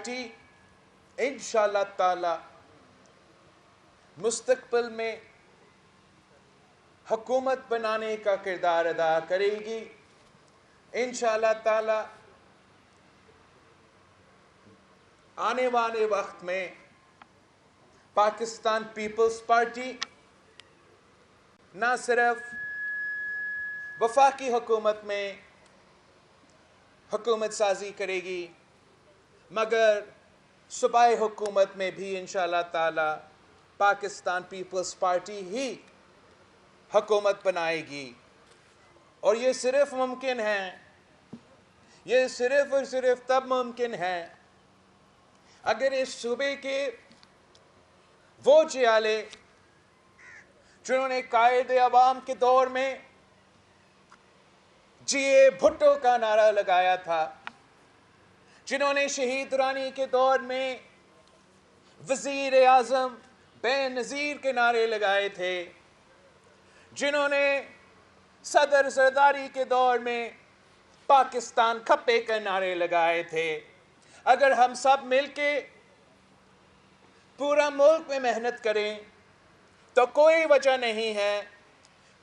Party انشاءاللہ تعالی مستقبل میں حکومت بنانے کا کردار ادا کرے گی. انشاءاللہ تعالی آنے والے وقت میں پاکستان پیپلز پارٹی نہ صرف وفاقی حکومت میں حکومت سازی کرے گی مگر صوبائی حکومت میں بھی انشاءاللہ تعالی پاکستان پیپلز پارٹی ہی حکومت بنائے گی. اور یہ صرف ممکن ہے، یہ صرف اور صرف تب ممکن ہے اگر اس صوبے کے وہ جیالے جنہوں نے قائد عوام کے دور میں جی اے بھٹو کا نعرہ لگایا تھا، جنہوں نے شہید درانی کے دور میں وزیر اعظم بے نظیر کے نعرے لگائے تھے، جنہوں نے صدر زرداری کے دور میں پاکستان کھپے کے نعرے لگائے تھے، اگر ہم سب مل کے پورا ملک میں محنت کریں تو کوئی وجہ نہیں ہے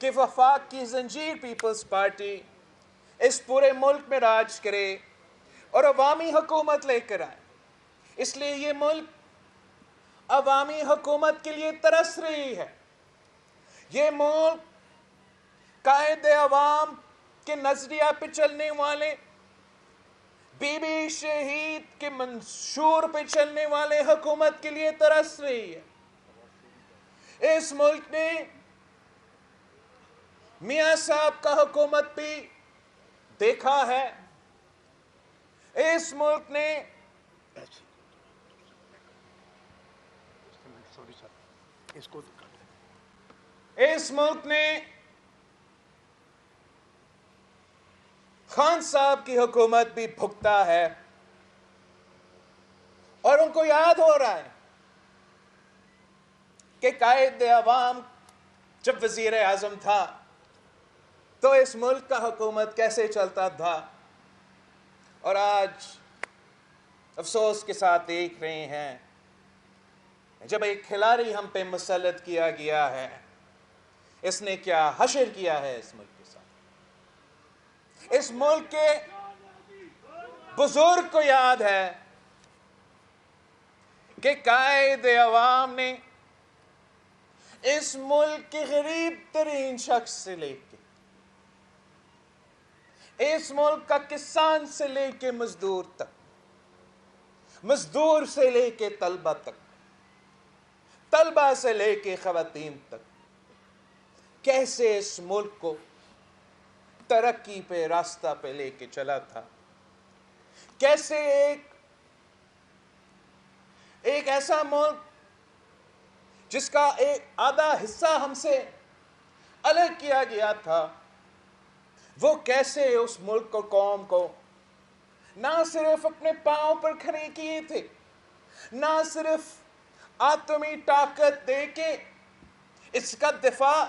کہ وفاق کی زنجیر پیپلز پارٹی اس پورے ملک میں راج کرے اور عوامی حکومت لے کر آئے. اس لیے یہ ملک عوامی حکومت کے لیے ترس رہی ہے. یہ ملک قائد عوام کے نظریہ پہ چلنے والے، بی بی شہید کے منشور پہ چلنے والے حکومت کے لیے ترس رہی ہے. اس ملک نے میاں صاحب کا حکومت بھی دیکھا ہے. اس ملک نے خان صاحب کی حکومت بھی بھگتا ہے اور ان کو یاد ہو رہا ہے کہ قائد عوام جب وزیر اعظم تھا تو اس ملک کا حکومت کیسے چلتا تھا. اور آج افسوس کے ساتھ دیکھ رہے ہیں جب ایک کھلاڑی ہم پہ مسلط کیا گیا ہے، اس نے کیا حشر کیا ہے اس ملک کے ساتھ. اس ملک کے بزرگ کو یاد ہے کہ قائد عوام نے اس ملک کے غریب ترین شخص سے لے کے، اس ملک کا کسان سے لے کے مزدور تک، مزدور سے لے کے طلبہ تک، طلبہ سے لے کے خواتین تک، کیسے اس ملک کو ترقی پہ راستہ پہ لے کے چلا تھا. کیسے ایک ایسا ملک جس کا ایک آدھا حصہ ہم سے الگ کیا گیا تھا، وہ کیسے اس ملک کو، قوم کو نہ صرف اپنے پاؤں پر کھڑے کیے تھے، نہ صرف آتمی طاقت دے کے اس کا دفاع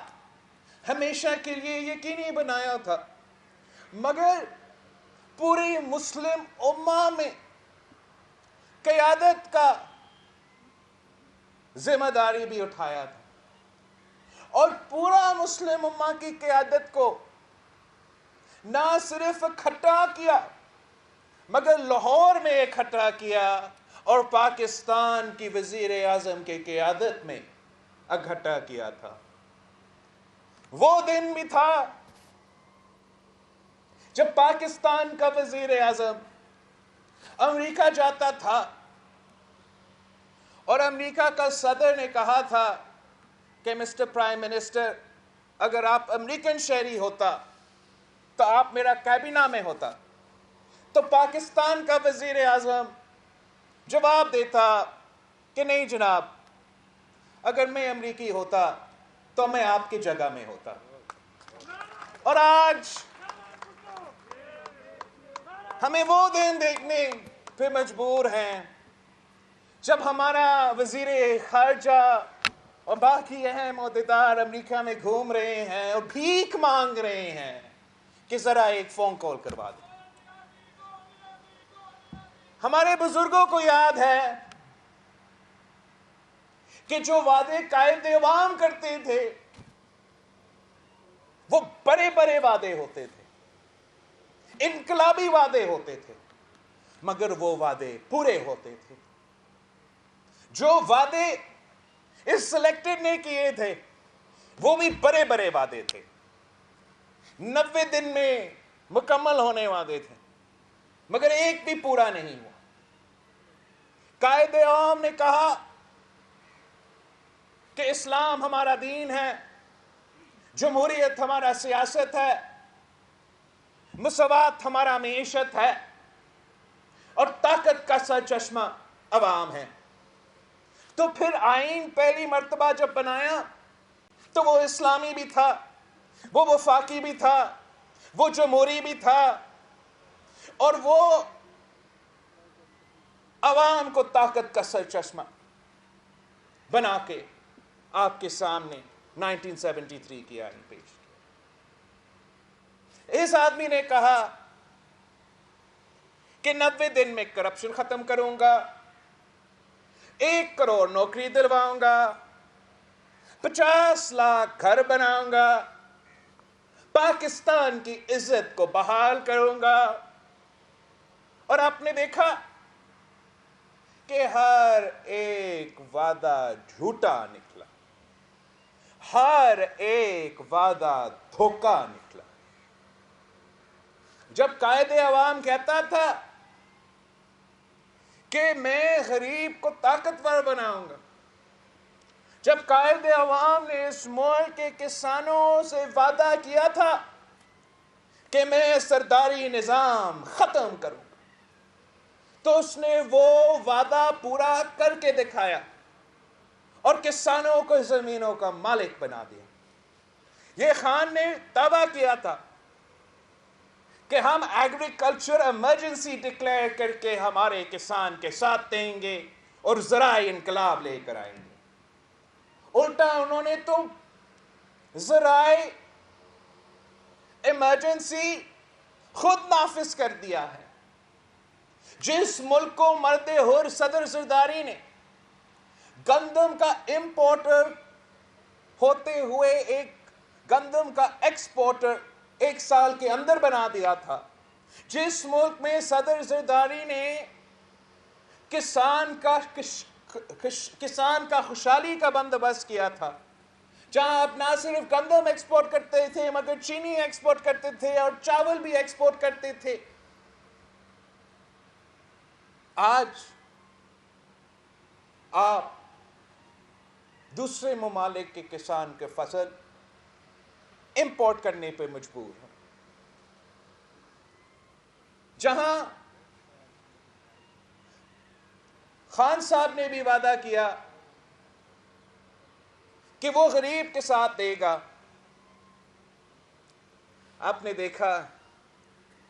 ہمیشہ کے لیے یقینی بنایا تھا، مگر پوری مسلم امہ میں قیادت کا ذمہ داری بھی اٹھایا تھا. اور پورا مسلم امہ کی قیادت کو نہ صرف اکٹھا کیا مگر لاہور میں اکٹھا کیا اور پاکستان کی وزیر اعظم کی قیادت میں اکٹھا کیا تھا. وہ دن بھی تھا جب پاکستان کا وزیر اعظم امریکہ جاتا تھا اور امریکہ کا صدر نے کہا تھا کہ مسٹر پرائم منسٹر، اگر آپ امریکن شہری ہوتا تو آپ میرا کابینہ میں ہوتا. تو پاکستان کا وزیر اعظم جواب دیتا کہ نہیں جناب، اگر میں امریکی ہوتا تو میں آپ کی جگہ میں ہوتا. اور آج ہمیں وہ دن دیکھنے پہ مجبور ہیں جب ہمارا وزیر خارجہ اور باقی اہم عہدیدار امریکہ میں گھوم رہے ہیں اور بھیک مانگ رہے ہیں کہ ذرا ایک فون کال کروا دیں. ہمارے بزرگوں کو یاد ہے کہ جو وعدے قائد عوام کرتے تھے وہ بڑے بڑے وعدے ہوتے تھے، انقلابی وعدے ہوتے تھے، مگر وہ وعدے پورے ہوتے تھے۔ جو وعدے اس سلیکٹڈ نے کیے تھے وہ بھی بڑے بڑے وعدے تھے، 90 دن میں مکمل ہونے وعدے تھے، مگر ایک بھی پورا نہیں ہوا۔ قائد عوام نے کہا کہ اسلام ہمارا دین ہے، جمہوریت ہمارا سیاست ہے، مساوات ہمارا معیشت ہے، اور طاقت کا سرچشمہ عوام ہے۔ تو پھر آئین پہلی مرتبہ جب بنایا تو وہ اسلامی بھی تھا، وہ وفاقی بھی تھا، وہ جمہوری بھی تھا، اور وہ عوام کو طاقت کا سرچشمہ بنا کے آپ کے سامنے 1973 کی آئین پیش کیا۔ اس آدمی نے کہا کہ 90 دن میں کرپشن ختم کروں گا، 1 کروڑ نوکری دلواؤں گا، 50 لاکھ گھر بناؤں گا، پاکستان کی عزت کو بحال کروں گا۔ اور آپ نے دیکھا کہ ہر ایک وعدہ جھوٹا نکلا، ہر ایک وعدہ دھوکہ نکلا۔ جب قائد عوام کہتا تھا کہ میں غریب کو طاقتور بناؤں گا، جب قائد عوام نے اس ملک کے کسانوں سے وعدہ کیا تھا کہ میں سرداری نظام ختم کروں گا، تو اس نے وہ وعدہ پورا کر کے دکھایا اور کسانوں کو زمینوں کا مالک بنا دیا۔ یہ خان نے دعویٰ کیا تھا کہ ہم ایگریکلچر ایمرجنسی ڈکلیئر کر کے ہمارے کسان کے ساتھ دیں گے اور زرعی انقلاب لے کر آئیں گے۔ الٹا انہوں نے تو زرعی ایمرجنسی خود نافذ کر دیا ہے۔ جس ملک کو مرد حر صدر زرداری نے گندم کا امپورٹر ہوتے ہوئے ایک گندم کا ایکسپورٹر 1 سال کے اندر بنا دیا تھا، جس ملک میں صدر زرداری نے کسان کا خوشحالی کا بندوبست کیا تھا، جہاں آپ نہ صرف گندم ایکسپورٹ کرتے تھے مگر چینی ایکسپورٹ کرتے تھے اور چاول بھی ایکسپورٹ کرتے تھے، آج آپ دوسرے ممالک کے کسان کے فصل امپورٹ کرنے پہ مجبور ہیں۔ جہاں خان صاحب نے بھی وعدہ کیا کہ وہ غریب کے ساتھ دے گا، آپ نے دیکھا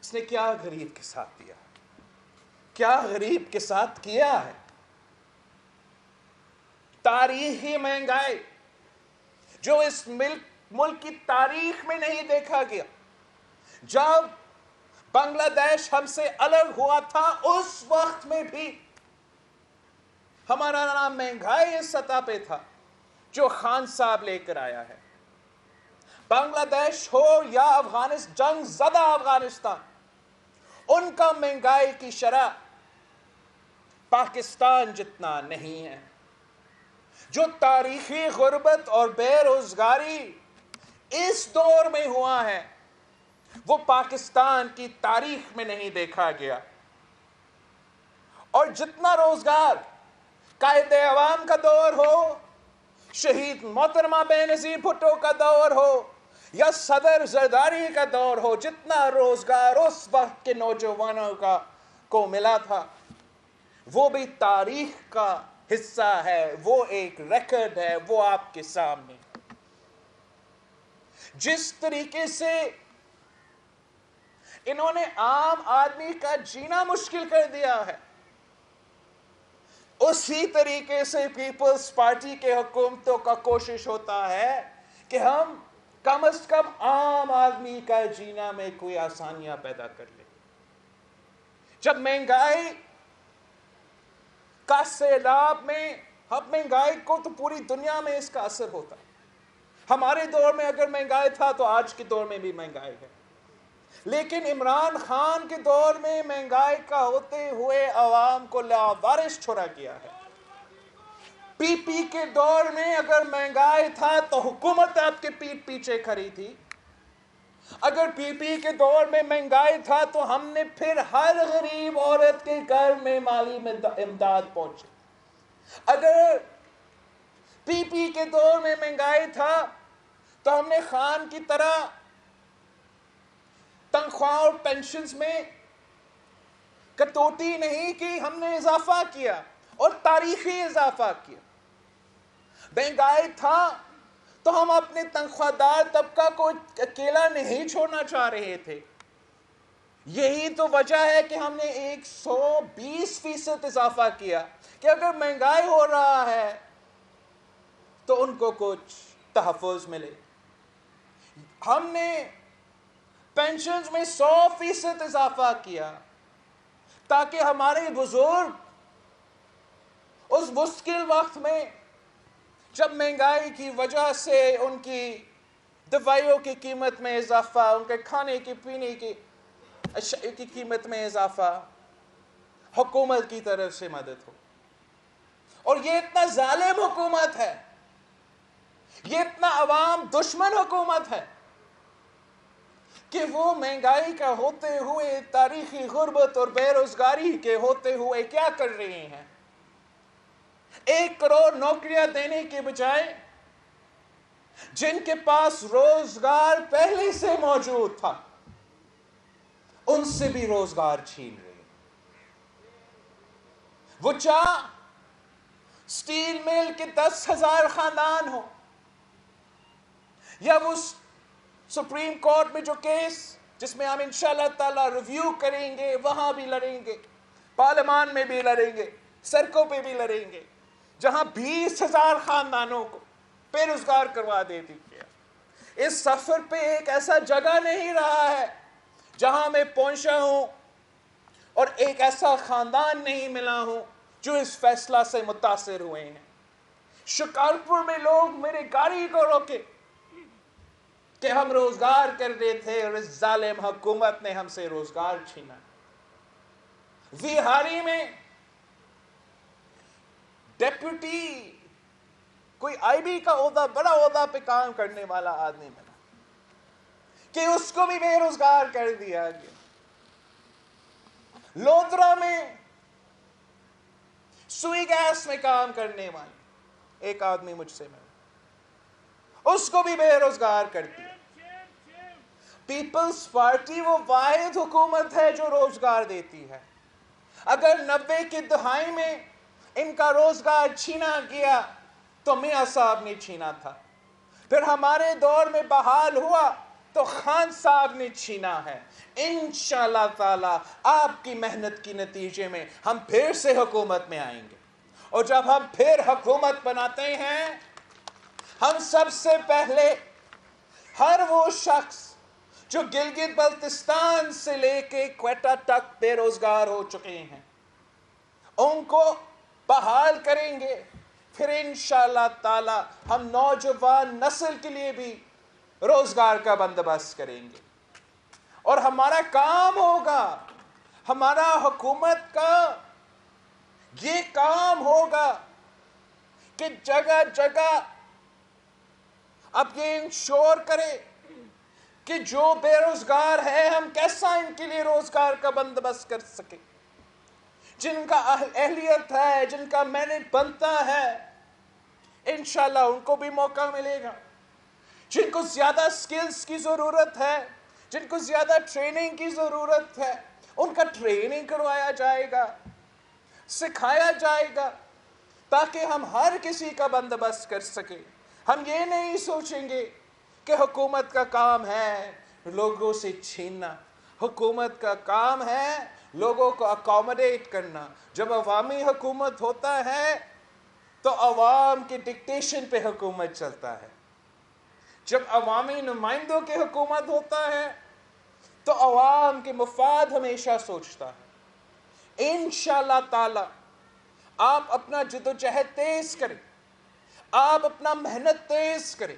اس نے کیا غریب کے ساتھ دیا، کیا غریب کے ساتھ کیا ہے۔ تاریخی مہنگائی جو اس ملک کی تاریخ میں نہیں دیکھا گیا۔ جب بنگلہ دیش ہم سے الگ ہوا تھا اس وقت میں بھی ہمارا نام مہنگائی اس سطح پہ تھا جو خان صاحب لے کر آیا ہے۔ بنگلہ دیش ہو یا جنگ زدہ افغانستان، ان کا مہنگائی کی شرح پاکستان جتنا نہیں ہے۔ جو تاریخی غربت اور بے روزگاری اس دور میں ہوا ہے وہ پاکستان کی تاریخ میں نہیں دیکھا گیا۔ اور جتنا روزگار قائد عوام کا دور ہو، شہید محترمہ بینظیر بھٹو کا دور ہو یا صدر زرداری کا دور ہو، جتنا روزگار اس وقت کے نوجوانوں کو ملا تھا وہ بھی تاریخ کا حصہ ہے، وہ ایک ریکارڈ ہے، وہ آپ کے سامنے۔ جس طریقے سے انہوں نے عام آدمی کا جینا مشکل کر دیا ہے، اسی طریقے سے پیپلز پارٹی کے حکومتوں کا کوشش ہوتا ہے کہ ہم کم از کم عام آدمی کا جینا میں کوئی آسانیاں پیدا کر لیں۔ جب مہنگائی کا سیلاب میں اب مہنگائی کو تو پوری دنیا میں اس کا اثر ہوتا ہے. ہمارے دور میں اگر مہنگائی تھا تو آج کے دور میں بھی مہنگائی ہے. لیکن عمران خان کے دور میں مہنگائی کا ہوتے ہوئے عوام کو لاوارث چھوڑا گیا ہے. پی پی کے دور میں اگر مہنگائی تھا تو حکومت آپ کے پیٹ پیچھے کھڑی تھی. اگر پی پی کے دور میں مہنگائی تھا تو ہم نے پھر ہر غریب عورت کے گھر میں مالی امداد پہنچی. اگر پی پی کے دور میں مہنگائی تھا تو ہم نے خان کی طرح تنخواہ اور پینشنز میں کٹوتی نہیں کی، ہم نے اضافہ کیا اور تاریخی اضافہ کیا. مہنگائی تھا تو ہم اپنے تنخواہ دار طبقہ کو اکیلا نہیں چھوڑنا چاہ رہے تھے. یہی تو وجہ ہے کہ ہم نے 120% اضافہ کیا کہ اگر مہنگائی ہو رہا ہے تو ان کو کچھ تحفظ ملے. ہم نے پینشنز میں 100% اضافہ کیا تاکہ ہمارے بزرگ اس مشکل وقت میں جب مہنگائی کی وجہ سے ان کی دوائیوں کی قیمت میں اضافہ، ان کے کھانے کی پینے کی اشیاء کی قیمت میں اضافہ، حکومت کی طرف سے مدد ہو. اور یہ اتنا ظالم حکومت ہے، یہ اتنا عوام دشمن حکومت ہے کہ وہ مہنگائی کا ہوتے ہوئے، تاریخی غربت اور بے روزگاری کے ہوتے ہوئے کیا کر رہے ہیں؟ 1 کروڑ نوکریاں دینے کے بجائے جن کے پاس روزگار پہلے سے موجود تھا ان سے بھی روزگار چھین رہے ہیں. وہ چاہ سٹیل مل کے 10,000 خاندان ہو، یا وہ سپریم کورٹ میں جو کیس جس میں ہم انشاءاللہ تعالی ریویو کریں گے وہاں بھی لڑیں گے، پارلیمان میں بھی لڑیں گے، سڑکوں پہ بھی لڑیں گے، جہاں 20,000 خاندانوں کو بے روزگار کروا دیتی گیا. اس سفر پہ ایک ایسا جگہ نہیں رہا ہے جہاں میں پہنچا ہوں اور ایک ایسا خاندان نہیں ملا ہوں جو اس فیصلہ سے متاثر ہوئے ہیں. شکارپور میں لوگ میرے گاڑی کو روکے کہ ہم روزگار کر رہے تھے اور اس ظالم حکومت نے ہم سے روزگار چھینا. ویہاری میں ڈیپیوٹی کوئی آئی بی کا عہدہ، بڑا عہدہ پہ کام کرنے والا آدمی ملا کہ اس کو بھی بے روزگار کر دیا گیا. لودرا میں سوئی گیس میں کام کرنے والے ایک آدمی مجھ سے ملا، اس کو بھی بے روزگار کر دیا. پیپلز پارٹی وہ واحد حکومت ہے جو روزگار دیتی ہے. اگر 90 کی دہائی میں ان کا روزگار چھینا گیا تو میاں صاحب نے چھینا تھا، پھر ہمارے دور میں بحال ہوا تو خان صاحب نے چھینا ہے. انشاءاللہ تعالی آپ کی محنت کی نتیجے میں ہم پھر سے حکومت میں آئیں گے، اور جب ہم پھر حکومت بناتے ہیں ہم سب سے پہلے ہر وہ شخص جو گلگت بلتستان سے لے کے کوئٹہ تک بے روزگار ہو چکے ہیں ان کو بحال کریں گے. پھر انشاءاللہ تعالی ہم نوجوان نسل کے لیے بھی روزگار کا بندوبست کریں گے. اور ہمارا کام ہوگا، ہمارا حکومت کا یہ کام ہوگا کہ جگہ جگہ اب یہ انشور کرے کہ جو بے روزگار ہے ہم کیسا ان کے لیے روزگار کا بندوبست کر سکیں. جن کا اہلیت ہے، جن کا میرٹ بنتا ہے، انشاءاللہ ان کو بھی موقع ملے گا. جن کو زیادہ سکلز کی ضرورت ہے، جن کو زیادہ ٹریننگ کی ضرورت ہے، ان کا ٹریننگ کروایا جائے گا، سکھایا جائے گا تاکہ ہم ہر کسی کا بندوبست کر سکیں. ہم یہ نہیں سوچیں گے کہ حکومت کا کام ہے لوگوں سے چھیننا، حکومت کا کام ہے لوگوں کو اکوموڈیٹ کرنا. جب عوامی حکومت ہوتا ہے تو عوام کے ڈکٹیشن پہ حکومت چلتا ہے. جب عوامی نمائندوں کی حکومت ہوتا ہے تو عوام کے مفاد ہمیشہ سوچتا ہے. انشاءاللہ تعالی آپ اپنا جدوجہد تیز کریں، آپ اپنا محنت تیز کریں۔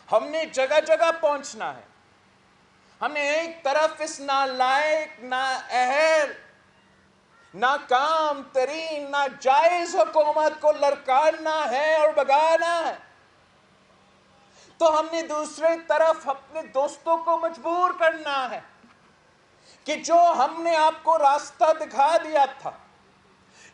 ہم نے جگہ جگہ پہنچنا ہے۔ ہم نے ایک طرف اس نالائق، نااہل، ناکام ترین، ناجائز حکومت کو لڑکانا ہے اور بھگانا ہے، تو ہم نے دوسرے طرف اپنے دوستوں کو مجبور کرنا ہے کہ جو ہم نے آپ کو راستہ دکھا دیا تھا،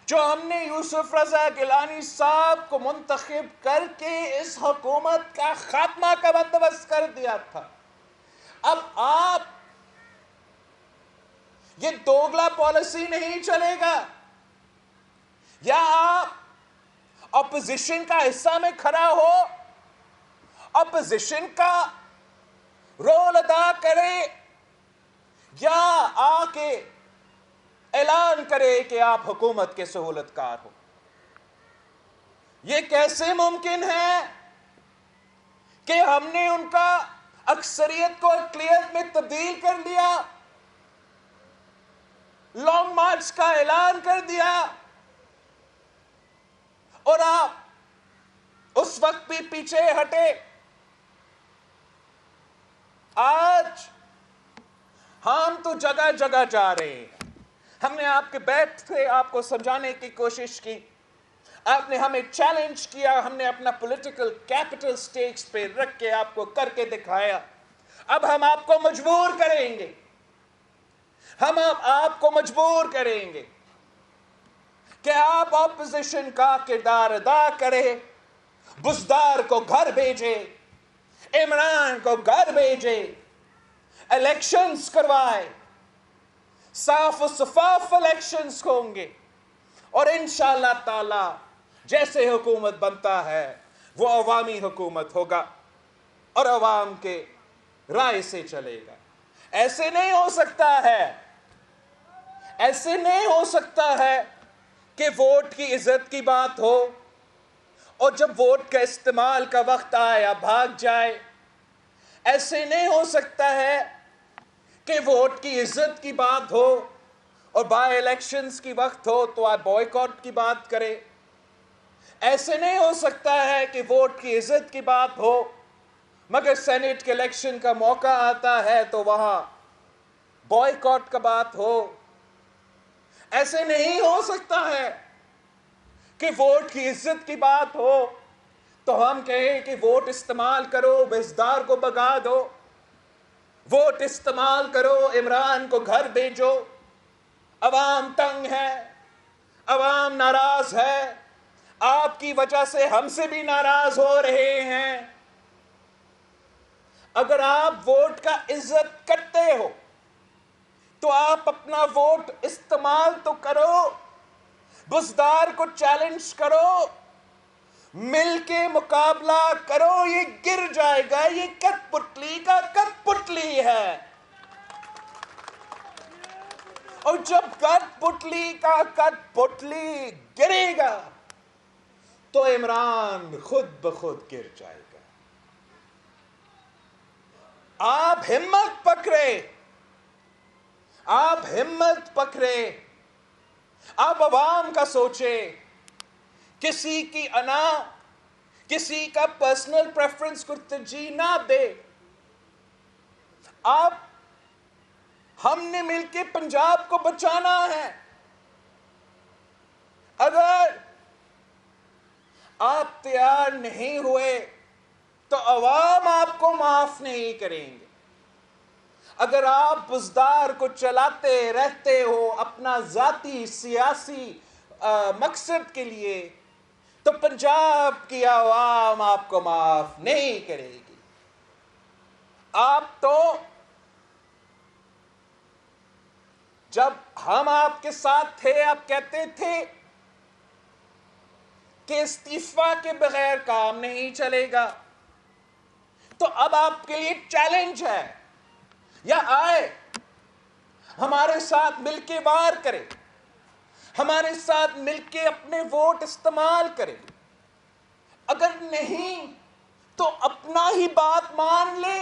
جو ہم نے یوسف رضا گیلانی صاحب کو منتخب کر کے اس حکومت کا خاتمہ کا بندوبست کر دیا تھا، اب آپ یہ دوگلا پالیسی نہیں چلے گا، یا آپ اپوزیشن کا حصہ میں کھڑا ہو، اپوزیشن کا رول ادا کرے، یا آ کے اعلان کرے کہ آپ حکومت کے سہولت کار ہو۔ یہ کیسے ممکن ہے کہ ہم نے ان کا اکثریت کو اقلیت میں تبدیل کر دیا، لانگ مارچ کا اعلان کر دیا، اور آپ اس وقت بھی پیچھے ہٹے؟ آج ہم تو جگہ جگہ جا رہے ہیں۔ ہم نے آپ کے بیٹھے آپ کو سمجھانے کی کوشش کی، آپ نے ہمیں چیلنج کیا، ہم نے اپنا پولیٹیکل کیپٹل سٹیکس پہ رکھ کے آپ کو کر کے دکھایا۔ اب ہم آپ کو مجبور کریں گے، ہم آپ کو مجبور کریں گے کہ آپ اپوزیشن کا کردار ادا کریں، بزدار کو گھر بھیجے، عمران کو گھر بھیجے، الیکشنز کروائے، صاف و شفاف الیکشنز ہوں گے، اور انشاءاللہ تعالی جیسے حکومت بنتا ہے وہ عوامی حکومت ہوگا اور عوام کے رائے سے چلے گا۔ ایسے نہیں ہو سکتا ہے، ایسے نہیں ہو سکتا ہے کہ ووٹ کی عزت کی بات ہو اور جب ووٹ کا استعمال کا وقت آیا بھاگ جائے۔ ایسے نہیں ہو سکتا ہے کہ ووٹ کی عزت کی بات ہو اور بائی الیکشنز کی وقت ہو تو آپ بوائیکاٹ کی بات کرے۔ ایسے نہیں ہو سکتا ہے کہ ووٹ کی عزت کی بات ہو مگر سینٹ کے الیکشن کا موقع آتا ہے تو وہاں بوائیکاٹ کا بات ہو۔ ایسے نہیں ہو سکتا ہے کہ ووٹ کی عزت کی بات ہو تو ہم کہیں کہ ووٹ استعمال کرو، بزدار کو بھگا دو، ووٹ استعمال کرو، عمران کو گھر بھیجو، عوام تنگ ہے، عوام ناراض ہے، آپ کی وجہ سے ہم سے بھی ناراض ہو رہے ہیں۔ اگر آپ ووٹ کا عزت کرتے ہو تو آپ اپنا ووٹ استعمال تو کرو، بزدار کو چیلنج کرو، مل کے مقابلہ کرو۔ یہ گر جائے گا، یہ کٹ پتلی کا کٹ پتلی ہے، اور جب کٹ پتلی کا کٹ پتلی گرے گا تو عمران خود بخود گر جائے گا۔ آپ ہمت پکڑے، آپ ہمت پکڑے، آپ عوام کا سوچے، کسی کی انا، کسی کا پرسنل پریفرنس کو ترجیح نہ دے۔ ہم نے مل کے پنجاب کو بچانا ہے۔ اگر آپ تیار نہیں ہوئے تو عوام آپ کو معاف نہیں کریں گے۔ اگر آپ بزدار کو چلاتے رہتے ہو اپنا ذاتی سیاسی مقصد کے لیے تو پنجاب کی عوام آپ کو معاف نہیں کرے گی۔ آپ تو جب ہم آپ کے ساتھ تھے آپ کہتے تھے کہ استعفا کے بغیر کام نہیں چلے گا، تو اب آپ کے لیے چیلنج ہے، یا آئے ہمارے ساتھ مل کے وار کرے، ہمارے ساتھ مل کے اپنے ووٹ استعمال کرے۔ اگر نہیں تو اپنا ہی بات مان لے،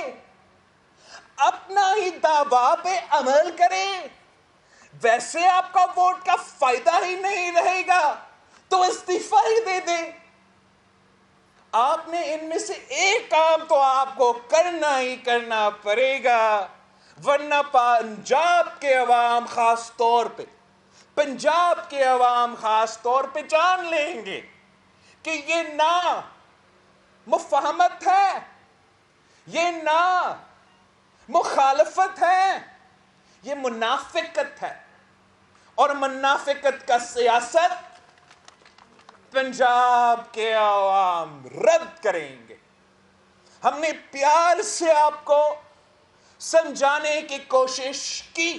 اپنا ہی دعویٰ پہ عمل کرے، ویسے آپ کا ووٹ کا فائدہ ہی نہیں رہے گا تو استعفا ہی دے دیں. آپ نے ان میں سے ایک کام تو آپ کو کرنا ہی کرنا پڑے گا، ورنہ پنجاب کے عوام خاص طور پہ جان لیں گے کہ یہ نہ مفاہمت ہے، یہ نہ مخالفت ہے، یہ منافقت ہے. اور منافقت کا سیاست پنجاب کے عوام رد کریں گے. ہم نے پیار سے آپ کو سمجھانے کی کوشش کی.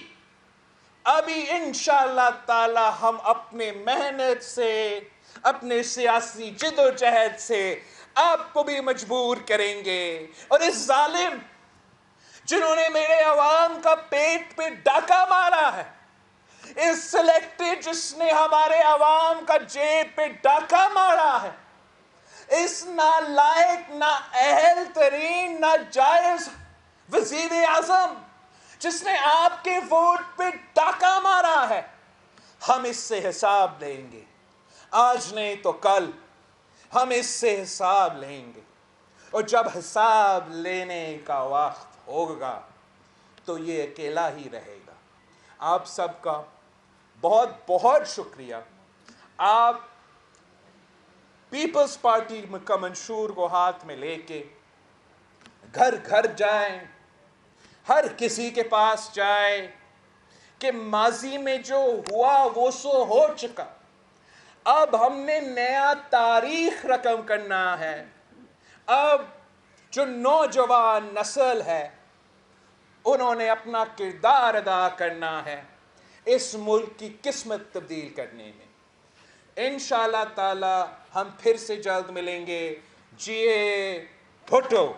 ابھی انشاءاللہ تعالی ہم اپنے محنت سے، اپنے سیاسی جد و جہد سے آپ کو بھی مجبور کریں گے. اور اس ظالم جنہوں نے میرے عوام کا پیٹ پہ ڈاکہ مارا ہے، اس سلیکٹڈ جس نے ہمارے عوام کا جیب پہ ڈاکہ مارا ہے، اس نالائق، نااہل ترین، ناجائز وزیر اعظم جس نے آپ کے ووٹ پہ ڈاکہ مارا ہے، ہم اس سے حساب لیں گے. آج نہیں تو کل ہم اس سے حساب لیں گے. اور جب حساب لینے کا وقت ہوگا تو یہ اکیلا ہی رہے گا. آپ سب کا بہت بہت شکریہ. آپ پیپلز پارٹی کا منشور کو ہاتھ میں لے کے گھر گھر جائیں، ہر کسی کے پاس جائیں کہ ماضی میں جو ہوا وہ سو ہو چکا. اب ہم نے نیا تاریخ رقم کرنا ہے. اب جو نوجوان نسل ہے انہوں نے اپنا کردار ادا کرنا ہے اس ملک کی قسمت تبدیل کرنے میں. انشاءاللہ تعالی ہم پھر سے جلد ملیں گے. جیے بھٹو.